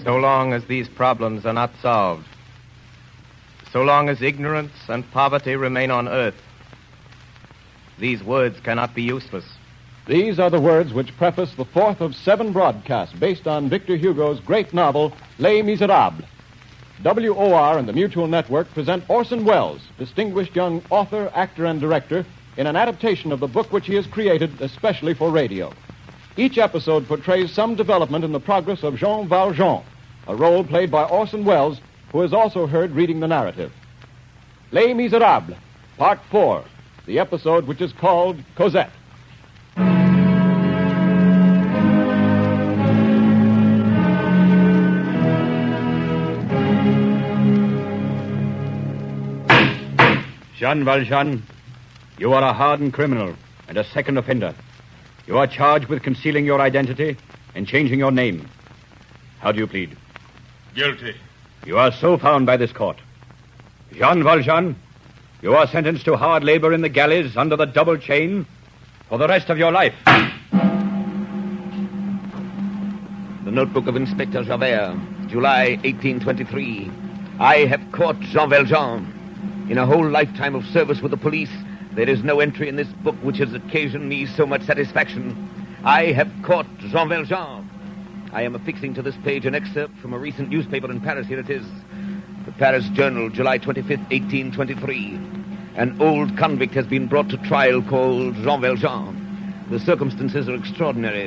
So long as these problems are not solved, so long as ignorance and poverty remain on earth, these words cannot be useless. These are the words which preface the fourth of 7 broadcasts based on Victor Hugo's great novel, Les Misérables. WOR and the Mutual Network present Orson Welles, distinguished young author, actor, and director, in an adaptation of the book which he has created especially for radio. Each episode portrays some development in the progress of Jean Valjean, a role played by Orson Welles, who is also heard reading the narrative. Les Misérables, Part 4, the episode which is called Cosette. Jean Valjean, you are a hardened criminal and a second offender. You are charged with concealing your identity and changing your name. How do you plead? Guilty. You are so found by this court. Jean Valjean, you are sentenced to hard labor in the galleys under the double chain for the rest of your life. The notebook of Inspector Javert, July 1823. I have caught Jean Valjean. In a whole lifetime of service with the police, there is no entry in this book which has occasioned me so much satisfaction. I have caught Jean Valjean. I am affixing to this page an excerpt from a recent newspaper in Paris. Here it is. The Paris Journal, July 25th, 1823. An old convict has been brought to trial called Jean Valjean. The circumstances are extraordinary.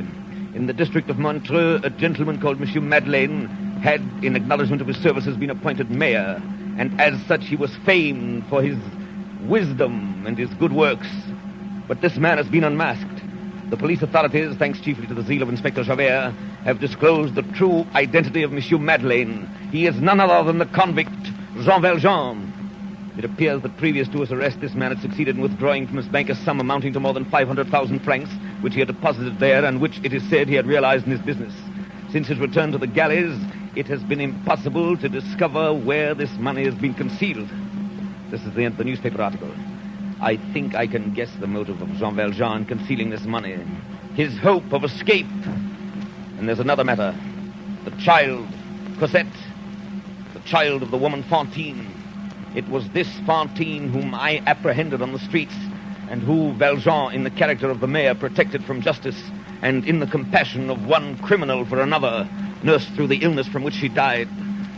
In the district of Montreux, a gentleman called Monsieur Madeleine had, in acknowledgement of his services, been appointed mayor, and as such he was famed for his wisdom and his good works. But this man has been unmasked. The police authorities, thanks chiefly to the zeal of Inspector Javert, have disclosed the true identity of Monsieur Madeleine. He is none other than the convict Jean Valjean. It appears that previous to his arrest, this man had succeeded in withdrawing from his bank a sum amounting to more than 500,000 francs, which he had deposited there and which, it is said, he had realized in his business. Since his return to the galleys, it has been impossible to discover where this money has been concealed. This is the end of the newspaper article. I think I can guess the motive of Jean Valjean concealing this money. His hope of escape. And there's another matter. The child, Cosette. The child of the woman Fantine. It was this Fantine whom I apprehended on the streets, and who Valjean, in the character of the mayor, protected from justice, and in the compassion of one criminal for another, nursed through the illness from which she died.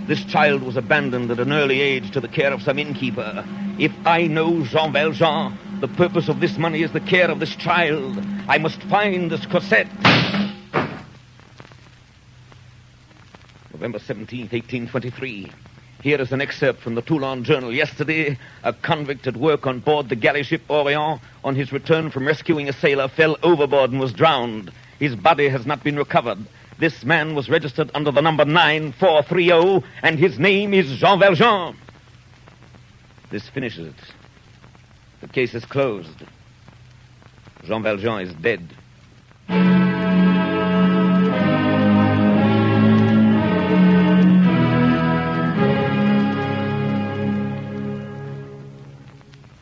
This child was abandoned at an early age to the care of some innkeeper. If I know Jean Valjean, the purpose of this money is the care of this child. I must find this Cosette. November 17th, 1823. Here is an excerpt from the Toulon Journal. Yesterday, a convict at work on board the galley ship Orient, on his return from rescuing a sailor, fell overboard and was drowned. His body has not been recovered. This man was registered under the number 9430, and his name is Jean Valjean. This finishes it. The case is closed. Jean Valjean is dead.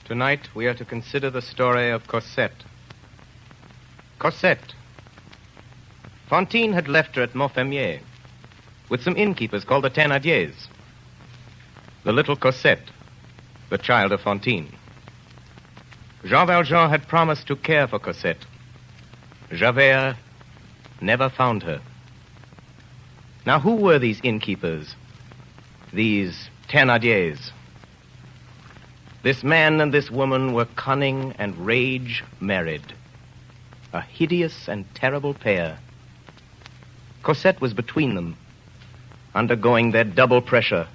Tonight we are to consider the story of Cosette. Cosette. Fantine had left her at Montfermier with some innkeepers called the Thénardiers. The little Cosette, the child of Fantine. Jean Valjean had promised to care for Cosette. Javert never found her. Now, who were these innkeepers? These Thénardiers? This man and this woman were cunning and rage married. A hideous and terrible pair. Cosette was between them, undergoing their double pressure,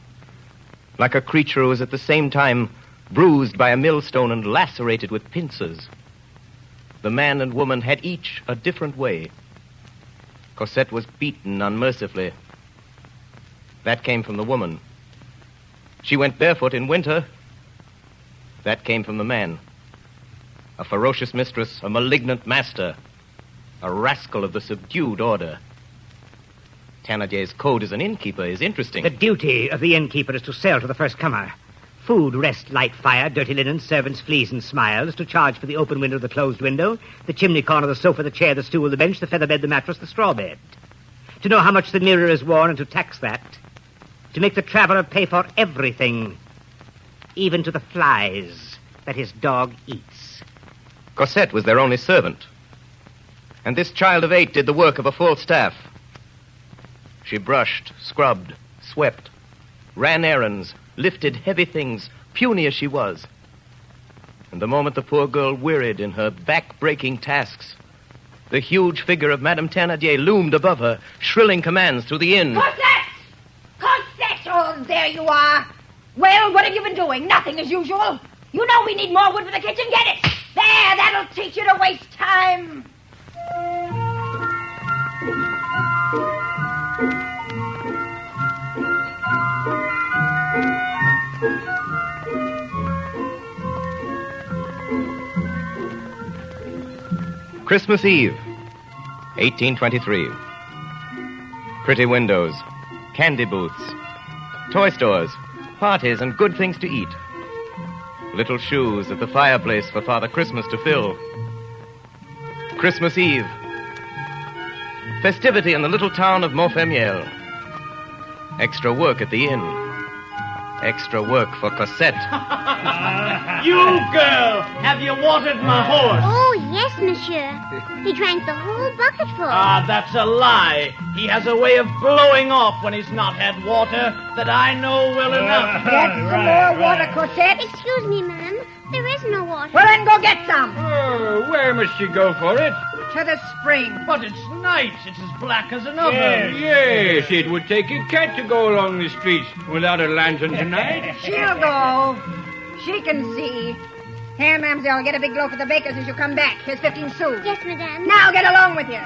like a creature who was at the same time bruised by a millstone and lacerated with pincers. The man and woman had each a different way. Cosette was beaten unmercifully. That came from the woman. She went barefoot in winter. That came from the man. A ferocious mistress, a malignant master, a rascal of the subdued order. Thénardier's code as an innkeeper is interesting. The duty of the innkeeper is to sell to the first comer. Food, rest, light, fire, dirty linen, servants, fleas, and smiles, to charge for the open window, the closed window, the chimney corner, the sofa, the chair, the stool, the bench, the feather bed, the mattress, the straw bed. To know how much the mirror is worn and to tax that. To make the traveler pay for everything, even to the flies that his dog eats. Cosette was their only servant. And this child of 8 did the work of a full staff. She brushed, scrubbed, swept, ran errands, lifted heavy things, puny as she was. And the moment the poor girl wearied in her back-breaking tasks, the huge figure of Madame Thénardier loomed above her, shrilling commands through the inn. Cosette! Cosette! Oh, there you are. Well, what have you been doing? Nothing as usual. You know we need more wood for the kitchen. Get it! There, that'll teach you to waste time. Christmas Eve, 1823. Pretty windows, candy booths, toy stores, parties, and good things to eat. Little shoes at the fireplace for Father Christmas to fill. Christmas Eve. Festivity in the little town of Montfermeil. Extra work at the inn. Extra work for Cosette. You girl, have you watered my horse? Oh, yes, monsieur. He drank the whole bucketful. Ah, that's a lie. He has a way of blowing off when he's not had water that I know well enough. Get some more water, Cosette. Excuse me, ma'am. There is no water. Well, then go get some. Oh, where must she go for it? To the spring. But it's night. It's as black as an oven. Yes, it would take a cat to go along the streets without a lantern tonight. She'll go. She can see. Here, mademoiselle, get a big loaf of the baker's as you come back. Here's 15 sous. Yes, madame. Now get along with you.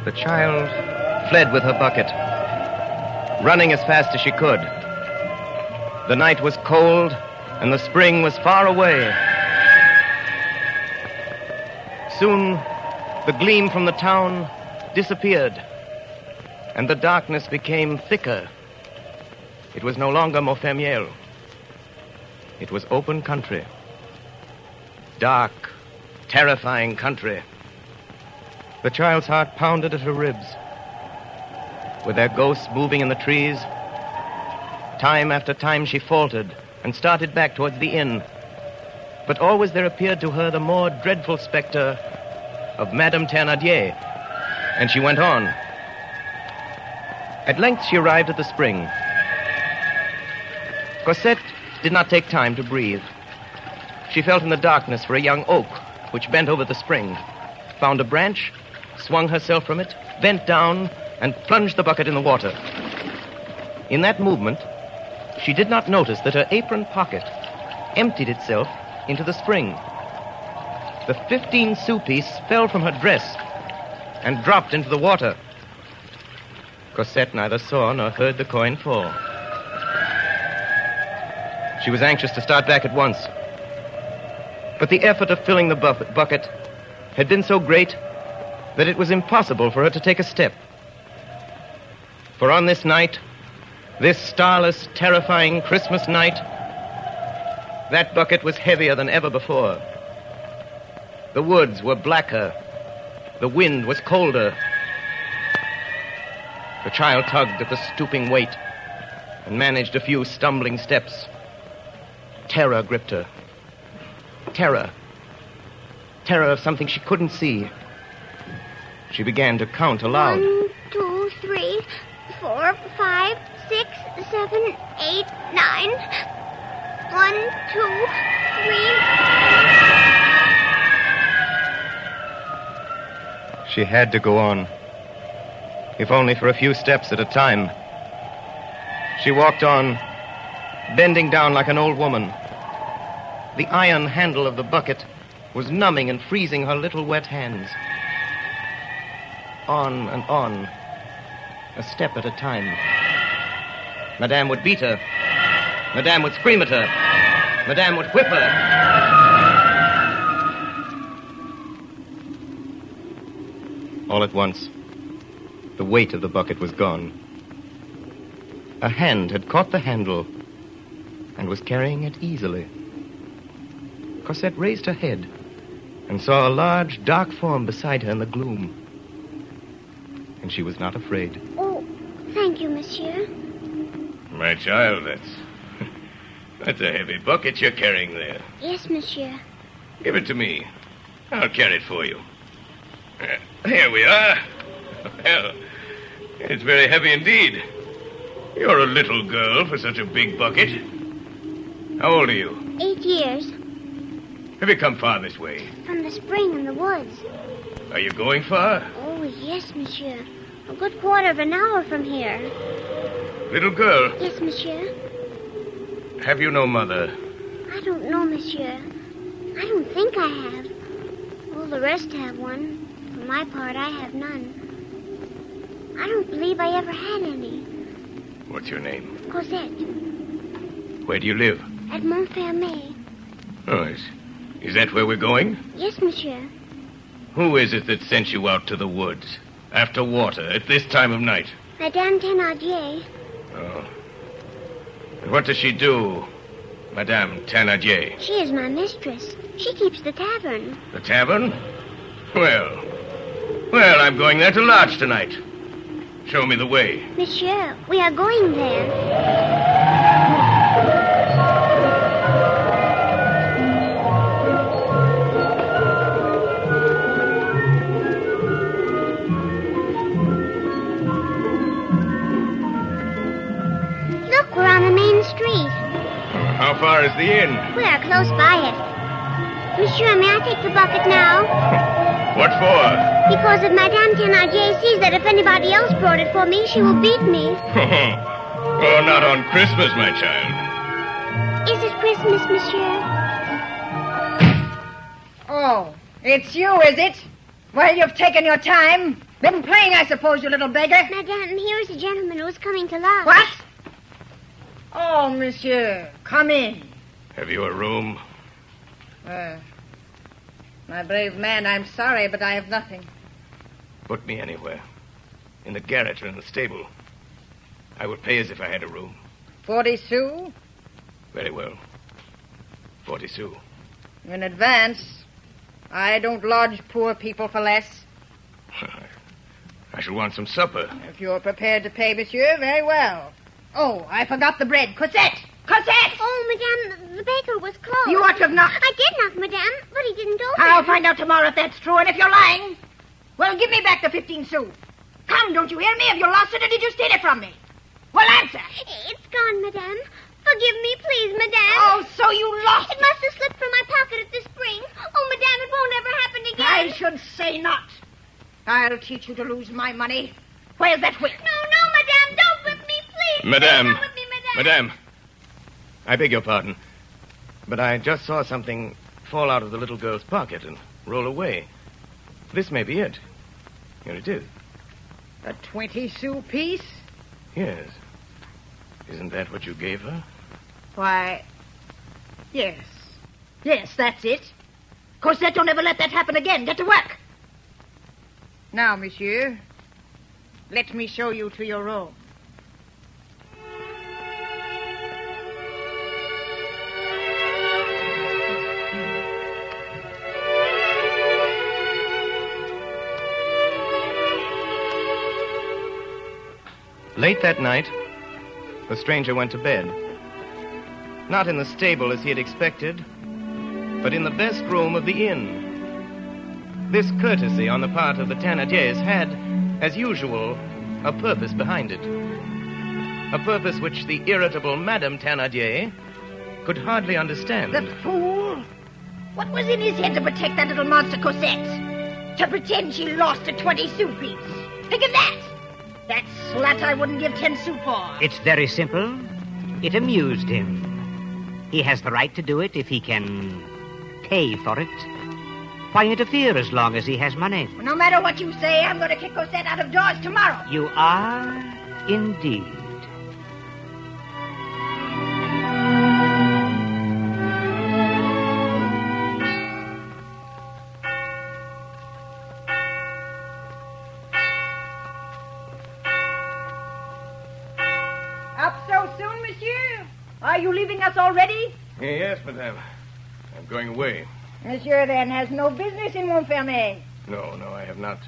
The child fled with her bucket, running as fast as she could. The night was cold, and the spring was far away. Soon, the gleam from the town disappeared, and the darkness became thicker. It was no longer Montfermeil. It was open country. Dark, terrifying country. The child's heart pounded at her ribs. With their ghosts moving in the trees, time after time she faltered and started back towards the inn. But always there appeared to her the more dreadful specter of Madame Thénardier, and she went on. At length she arrived at the spring. Cosette did not take time to breathe. She felt in the darkness for a young oak which bent over the spring, found a branch, swung herself from it, bent down, and plunged the bucket in the water. In that movement, she did not notice that her apron pocket emptied itself into the spring. The 15-sou piece fell from her dress and dropped into the water. Cosette neither saw nor heard the coin fall. She was anxious to start back at once. But the effort of filling the bucket had been so great that it was impossible for her to take a step. For on this night, this starless, terrifying Christmas night, that bucket was heavier than ever before. The woods were blacker. The wind was colder. The child tugged at the stooping weight and managed a few stumbling steps. Terror gripped her. Terror. Terror of something she couldn't see. She began to count aloud. 1, 2, 3, 4, 5, 6, 7, 8, 9. 1, 2, 3. She had to go on, if only for a few steps at a time. She walked on, bending down like an old woman. The iron handle of the bucket was numbing and freezing her little wet hands. On and on, a step at a time. Madame would beat her. Madame would scream at her. Madame would whip her. All at once, the weight of the bucket was gone. A hand had caught the handle and was carrying it easily. Cosette raised her head and saw a large, dark form beside her in the gloom. And she was not afraid. Oh, thank you, monsieur. My child, that's a heavy bucket you're carrying there. Yes, monsieur. Give it to me. I'll carry it for you. Here we are. Well, it's very heavy indeed. You're a little girl for such a big bucket. How old are you? 8 years. Have you come far this way? From the spring in the woods. Are you going far? Oh, yes, monsieur. A good quarter of an hour from here. Little girl, Yes, monsieur. have you no mother? I don't know, monsieur. I don't think I have. All the rest have one. For my part, I have none. I don't believe I ever had any. What's your name? Cosette, Where do you live? at Montfermeil. Oh, is that where we're going? Yes, monsieur. Who is it that sent you out to the woods? After water, at this time of night? Madame Thénardier. Oh. And what does she do, Madame Thénardier? She is my mistress. She keeps the tavern. The tavern? Well, I'm going there to lodge tonight. Show me the way. Monsieur, we are going there. Look, we're on the main street. How far is the inn? We are close by it. Monsieur, may I take the bucket now? What for? Because if Madame Thénardier sees that if anybody else brought it for me, she will beat me. Oh, not on Christmas, my child. Is it Christmas, monsieur? Oh, it's you, is it? Well, you've taken your time. Been playing, I suppose, you little beggar. Madame, here is a gentleman who is coming to lodge. What? Oh, monsieur, come in. Have you a room? My brave man, I'm sorry, but I have nothing. Put me anywhere. In the garret or in the stable. I would pay as if I had a room. 40 sous Very well. 40 sous. in advance. I don't lodge poor people for less. I shall want some supper. If you're prepared to pay, monsieur, very well. Oh, I forgot the bread. Cosette! Cosette! Oh, Madame, the baker was closed. You ought to have knocked. I did knock, Madame, but he didn't open. I'll find out tomorrow if that's true, and if you're lying, well, give me back the 15 sous. Come, don't you hear me? Have you lost it, or did you steal it from me? Well, answer. It's gone, Madame. Forgive me, please, Madame. Oh, so you lost It must have slipped from my pocket at the spring. Oh, Madame, it won't ever happen again. I should say not. I'll teach you to lose my money. Where's that whip? No, Madame, don't whip me, please. Madame. Don't whip me, Madame. Madame. I beg your pardon. But I just saw something fall out of the little girl's pocket and roll away. This may be it. Here it is. A 20 sous piece? Yes. Isn't that what you gave her? Why, yes. Yes, that's it. Cosette, don't ever let that happen again. Get to work. Now, monsieur, let me show you to your room. Late that night, the stranger went to bed. Not in the stable as he had expected, but in the best room of the inn. This courtesy on the part of the Thénardiers had, as usual, a purpose behind it. A purpose which the irritable Madame Thénardier could hardly understand. The fool! What was in his head to protect that little monster Cosette? To pretend she lost a 20 sous piece. Think of that! That slut I wouldn't give 10 sous for. It's very simple. It amused him. He has the right to do it if he can pay for it. Why interfere as long as he has money? No matter what you say, I'm going to kick Cosette out of doors tomorrow. You are indeed. Up so soon, monsieur? Are you leaving us already? Yes, madame. I'm going away. Monsieur, then, has no business in Montfermeil. No, I have not.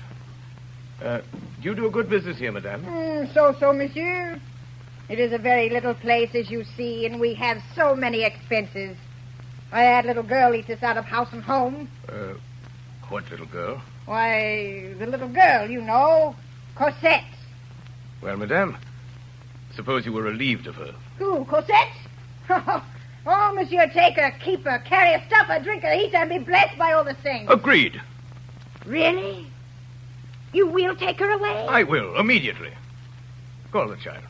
You do a good business here, madame. So, monsieur. It is a very little place, as you see, and we have so many expenses. I had little girl eats us out of house and home. What little girl? Why, the little girl, you know, Cosette. Well, madame, suppose you were relieved of her. Who, Cosette? Oh, monsieur, take her, keep her, carry her, stuff her, drink her, eat her, and be blessed by all the saints. Agreed. Really? You will take her away? I will, immediately. Call the child.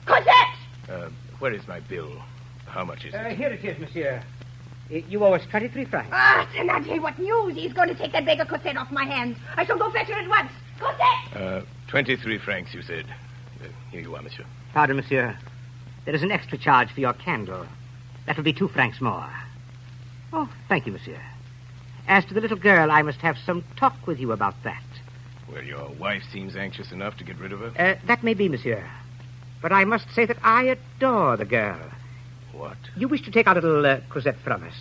Cosette! Where is my bill? How much is it? Here it is, monsieur. You owe us 23 francs. Ah, Thénardier, what news? He's going to take that beggar Cosette off my hands. I shall go fetch her at once. Cosette! 23 francs, you said. Here you are, monsieur. Pardon, monsieur. There is an extra charge for your candle. That will be 2 francs more. Oh, thank you, monsieur. As to the little girl, I must have some talk with you about that. Well, your wife seems anxious enough to get rid of her. That may be, monsieur. But I must say that I adore the girl. What? You wish to take our little Cosette from us.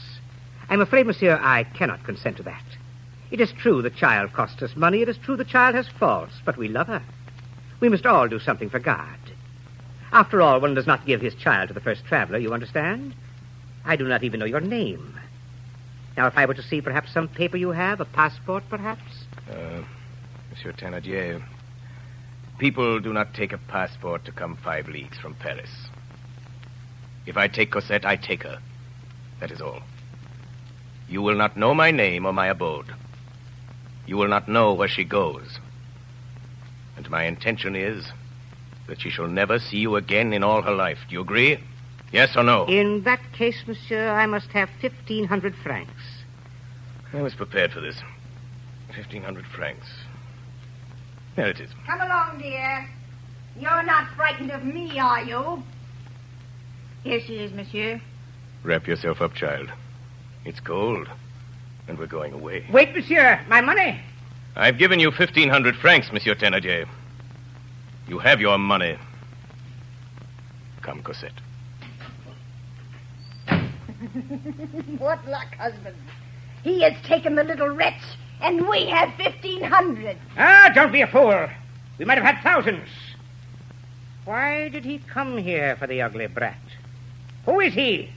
I'm afraid, monsieur, I cannot consent to that. It is true the child costs us money. It is true the child has faults, but we love her. We must all do something for God. After all, one does not give his child to the first traveler, you understand? I do not even know your name. Now, if I were to see perhaps some paper you have, a passport, perhaps? Monsieur Thénardier, people do not take a passport to come 5 leagues from Paris. If I take Cosette, I take her. That is all. You will not know my name or my abode. You will not know where she goes. And my intention is that she shall never see you again in all her life. Do you agree? Yes or no? In that case, monsieur, I must have 1,500 francs. I was prepared for this. 1,500 francs. There it is. Come along, dear. You're not frightened of me, are you? Here she is, monsieur. Wrap yourself up, child. It's cold, and we're going away. Wait, monsieur. My money. I've given you 1,500 francs, Monsieur Thénardier. You have your money. Come, Cosette. What luck, husband. He has taken the little wretch, and we have 1,500. Ah, don't be a fool. We might have had thousands. Why did he come here for the ugly brat? Who is he?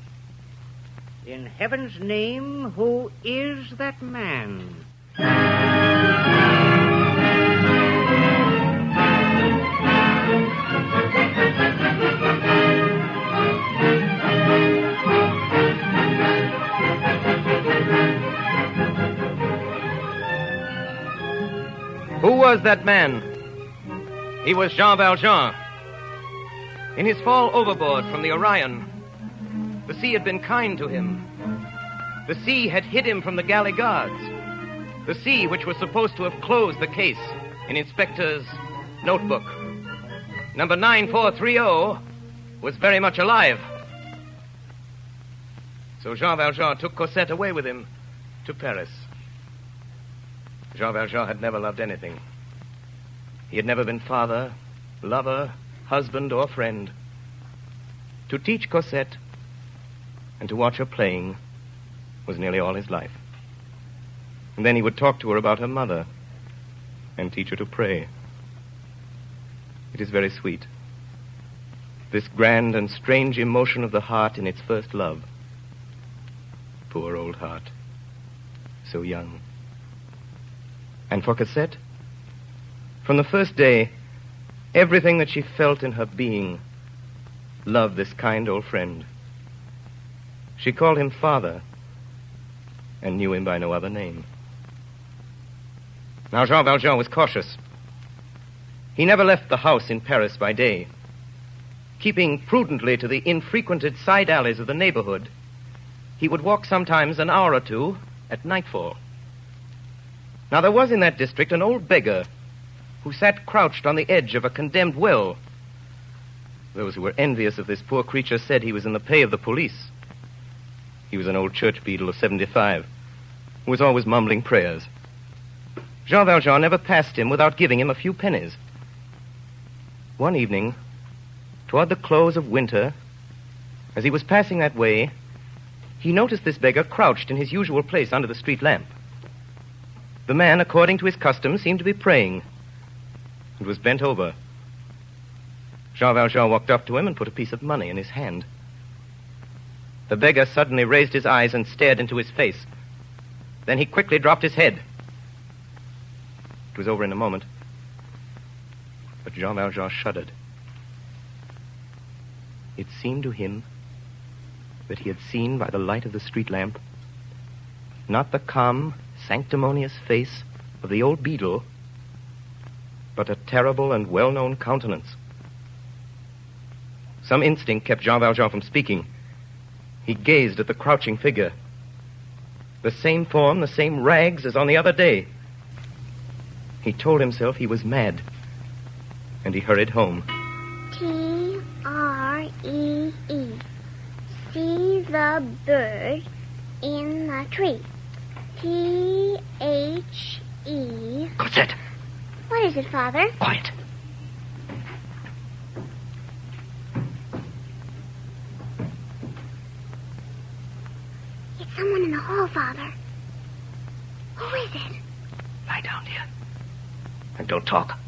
In heaven's name, who is that man? Who was that man? He was Jean Valjean. In his fall overboard from the Orion, the sea had been kind to him. The sea had hid him from the galley guards. The sea which was supposed to have closed the case in Inspector's notebook. Number 9430 was very much alive. So Jean Valjean took Cosette away with him to Paris. Jean Valjean had never loved anything. He had never been father, lover, husband, or friend. To teach Cosette and to watch her playing was nearly all his life. And then he would talk to her about her mother and teach her to pray. It is very sweet. This grand and strange emotion of the heart in its first love. Poor old heart. So young. And for Cosette, from the first day, everything that she felt in her being loved this kind old friend. She called him father and knew him by no other name. Now, Jean Valjean was cautious. He never left the house in Paris by day. Keeping prudently to the infrequented side alleys of the neighborhood, he would walk sometimes an hour or two at nightfall. Now, there was in that district an old beggar who sat crouched on the edge of a condemned well. Those who were envious of this poor creature said he was in the pay of the police. He was an old church beadle of 75 who was always mumbling prayers. Jean Valjean never passed him without giving him a few pennies. One evening, toward the close of winter, As he was passing that way, he noticed this beggar crouched in his usual place under the street lamp. The man, according to his custom, seemed to be praying and was bent over. Jean Valjean walked up to him and put a piece of money in his hand. The beggar suddenly raised his eyes and stared into his face. Then he quickly dropped his head. It was over in a moment. But Jean Valjean shuddered. It seemed to him that he had seen by the light of the street lamp not the calm, sanctimonious face of the old beadle, but a terrible and well-known countenance. Some instinct kept Jean Valjean from speaking. He gazed at the crouching figure. The same form, the same rags as on the other day. He told himself he was mad, and he hurried home. T-R-E-E. See the bird in the tree. T-H-E. Cosette! What is it, Father? Quiet. It's someone in the hall, Father. Who is it? Lie down, dear. And don't talk.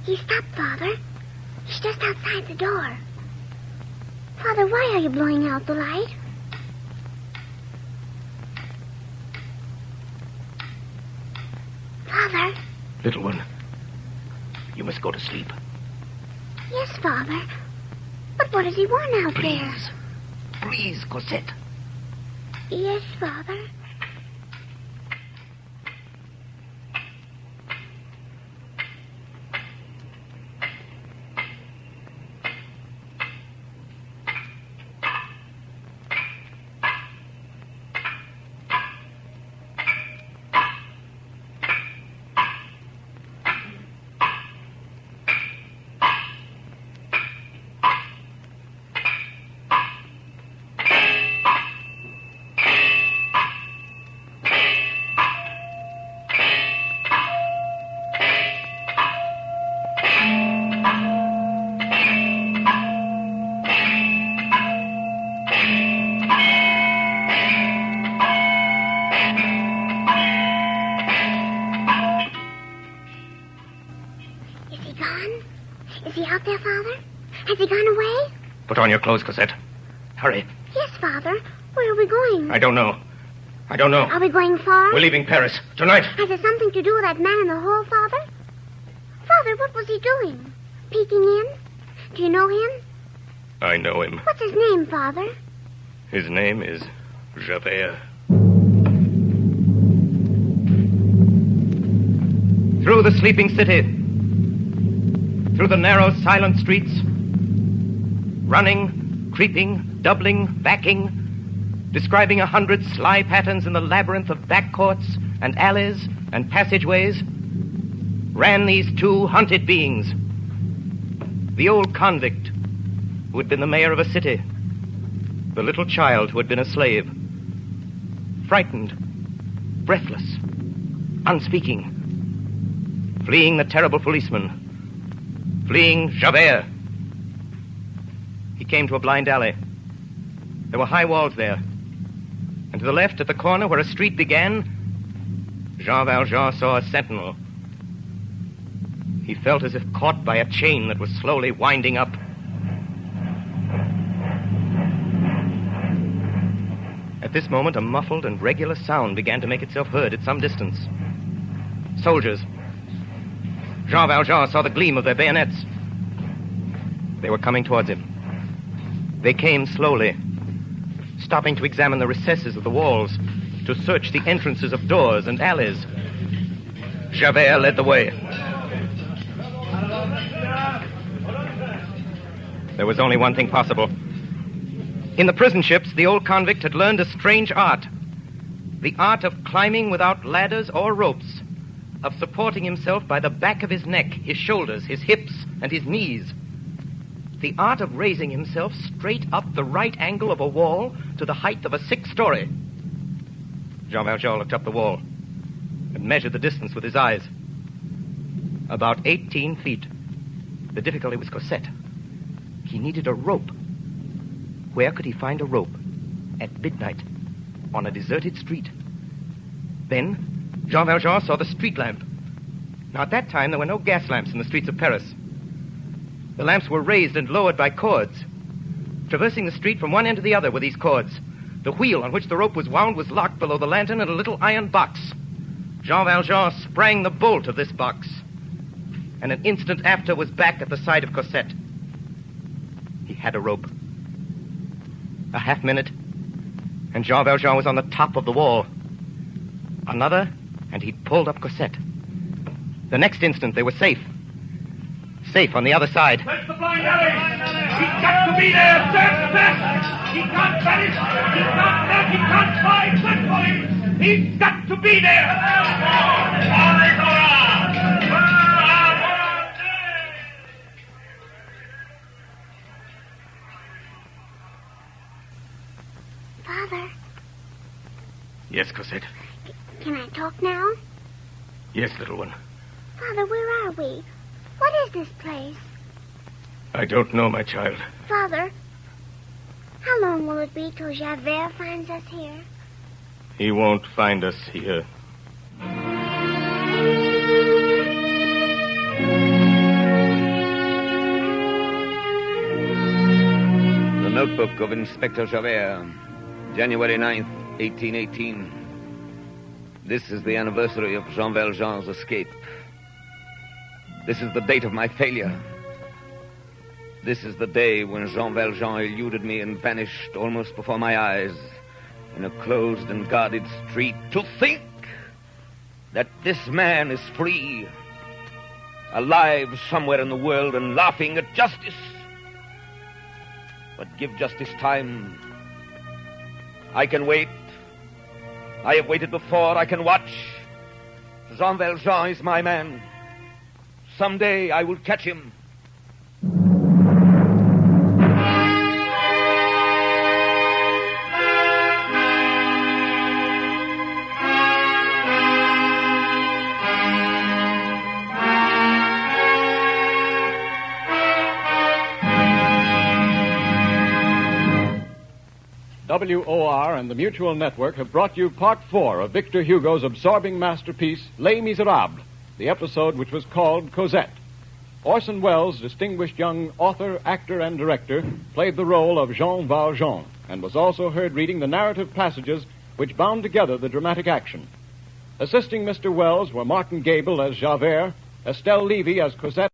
He stopped, Father. He's just outside the door. Father, why are you blowing out the light? Father? Little one, you must go to sleep. Yes, Father. But what does he want out there? Please, Cosette. Yes, Father. Is he out there, Father? Has he gone away? Put on your clothes, Cosette. Hurry. Yes, Father. Where are we going? I don't know. Are we going far? We're leaving Paris. Tonight. Has it something to do with that man in the hall, Father? Father, what was he doing? Peeking in? Do you know him? I know him. What's his name, Father? His name is Javert. Through the sleeping city, through the narrow, silent streets, running, creeping, doubling, backing, describing 100 sly patterns in the labyrinth of back courts and alleys and passageways, ran these two hunted beings. The old convict who had been the mayor of a city, the little child who had been a slave, frightened, breathless, unspeaking, fleeing the terrible policeman, fleeing Javert. He came to a blind alley. There were high walls there. And to the left, at the corner where a street began, Jean Valjean saw a sentinel. He felt as if caught by a chain that was slowly winding up. At this moment, a muffled and regular sound began to make itself heard at some distance. Soldiers. Jean Valjean saw the gleam of their bayonets. They were coming towards him. They came slowly, stopping to examine the recesses of the walls, to search the entrances of doors and alleys. Javert led the way. There was only one thing possible. In the prison ships, the old convict had learned a strange art. The art of climbing without ladders or ropes, of supporting himself by the back of his neck, his shoulders, his hips, and his knees. The art of raising himself straight up the right angle of a wall to the height of a 6th story. Jean Valjean looked up the wall and measured the distance with his eyes. About 18 feet. The difficulty was Cosette. He needed a rope. Where could he find a rope? At midnight, on a deserted street. Then, Jean Valjean saw the street lamp. Now, at that time, there were no gas lamps in the streets of Paris. The lamps were raised and lowered by cords. Traversing the street from one end to the other were these cords. The wheel on which the rope was wound was locked below the lantern in a little iron box. Jean Valjean sprang the bolt of this box, and an instant after was back at the side of Cosette. He had a rope. A half minute, and Jean Valjean was on the top of the wall. Another, and he pulled up Cosette. The next instant, they were safe. Safe on the other side. Search the blind alley! He's got to be there! Search the best! He can't vanish! He can't left! He can't fly! Search for him! He's got to be there! Father, Yes, Cosette. can I talk now? Yes, little one. Father, where are we? What is this place? I don't know, my child. Father, how long will it be till Javert finds us here? He won't find us here. The Notebook of Inspector Javert, January 9th, 1818. This is the anniversary of Jean Valjean's escape. This is the date of my failure. This is the day when Jean Valjean eluded me and vanished almost before my eyes in a closed and guarded street. To think that this man is free, alive somewhere in the world and laughing at justice. But give justice time. I can wait. I have waited before. I can watch. Jean Valjean is my man. Someday I will catch him. WOR and the Mutual Network have brought you Part 4 of Victor Hugo's absorbing masterpiece, Les Misérables, the episode which was called Cosette. Orson Welles, distinguished young author, actor, and director, played the role of Jean Valjean and was also heard reading the narrative passages which bound together the dramatic action. Assisting Mr. Welles were Martin Gable as Javert, Estelle Levy as Cosette,